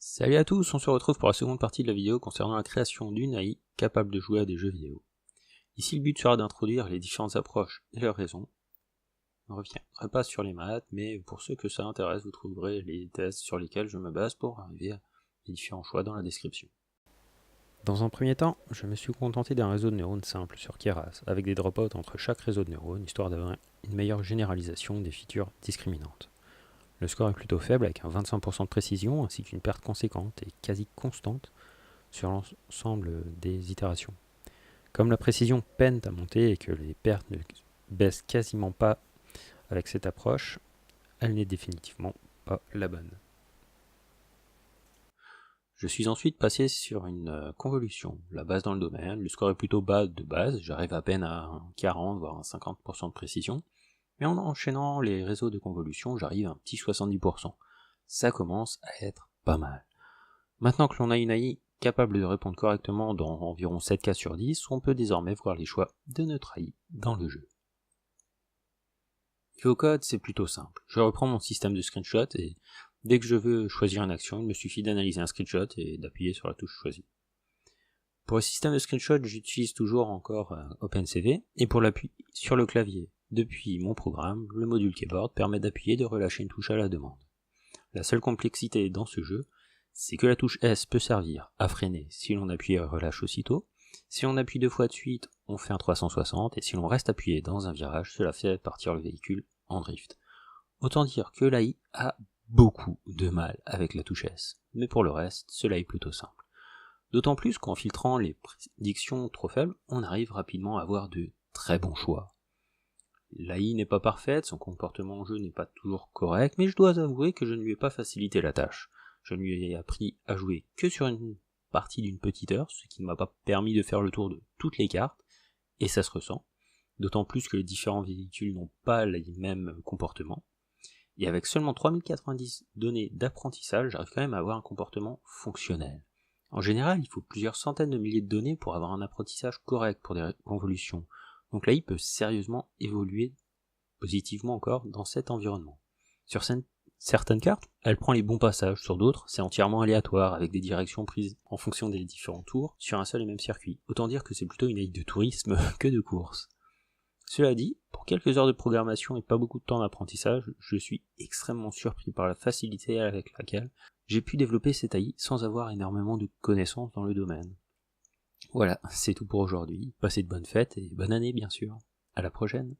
Salut à tous, on se retrouve pour la seconde partie de la vidéo concernant la création d'une AI capable de jouer à des jeux vidéo. Ici le but sera d'introduire les différentes approches et leurs raisons. Je ne reviendrai pas sur les maths, mais pour ceux que ça intéresse, vous trouverez les tests sur lesquels je me base pour arriver à les différents choix dans la description. Dans un premier temps, je me suis contenté d'un réseau de neurones simple sur Keras, avec des dropouts entre chaque réseau de neurones, histoire d'avoir une meilleure généralisation des features discriminantes. Le score est plutôt faible avec un 25% de précision ainsi qu'une perte conséquente et quasi constante sur l'ensemble des itérations. Comme la précision peine à monter et que les pertes ne baissent quasiment pas avec cette approche, elle n'est définitivement pas la bonne. Je suis ensuite passé sur une convolution, la base dans le domaine, le score est plutôt bas de base, j'arrive à peine à un 40 voire un 50% de précision, mais en enchaînant les réseaux de convolution, j'arrive à un petit 70%. Ça commence à être pas mal. Maintenant que l'on a une AI capable de répondre correctement dans environ 7 cas sur 10, on peut désormais voir les choix de notre AI dans le jeu. Niveau code, c'est plutôt simple. Je reprends mon système de screenshot et dès que je veux choisir une action, il me suffit d'analyser un screenshot et d'appuyer sur la touche choisie. Pour le système de screenshot, j'utilise toujours encore OpenCV et pour l'appui sur le clavier depuis mon programme, le module keyboard permet d'appuyer et de relâcher une touche à la demande. La seule complexité dans ce jeu, c'est que la touche S peut servir à freiner si l'on appuie et relâche aussitôt. Si on appuie deux fois de suite, on fait un 360, et si l'on reste appuyé dans un virage, cela fait partir le véhicule en drift. Autant dire que l'AI a beaucoup de mal avec la touche S, mais pour le reste, cela est plutôt simple. D'autant plus qu'en filtrant les prédictions trop faibles, on arrive rapidement à avoir de très bons choix. L'AI n'est pas parfaite, son comportement en jeu n'est pas toujours correct, mais je dois avouer que je ne lui ai pas facilité la tâche. Je ne lui ai appris à jouer que sur une partie d'une petite heure, ce qui ne m'a pas permis de faire le tour de toutes les cartes, et ça se ressent, d'autant plus que les différents véhicules n'ont pas les mêmes comportements. Et avec seulement 3090 données d'apprentissage, j'arrive quand même à avoir un comportement fonctionnel. En général, il faut plusieurs centaines de milliers de données pour avoir un apprentissage correct pour des convolutions. Donc l'AI peut sérieusement évoluer positivement encore dans cet environnement. Sur certaines cartes, elle prend les bons passages, sur d'autres, c'est entièrement aléatoire, avec des directions prises en fonction des différents tours sur un seul et même circuit. Autant dire que c'est plutôt une AI de tourisme que de course. Cela dit, pour quelques heures de programmation et pas beaucoup de temps d'apprentissage, je suis extrêmement surpris par la facilité avec laquelle j'ai pu développer cette AI sans avoir énormément de connaissances dans le domaine. Voilà, c'est tout pour aujourd'hui. Passez de bonnes fêtes et bonne année bien sûr. À la prochaine.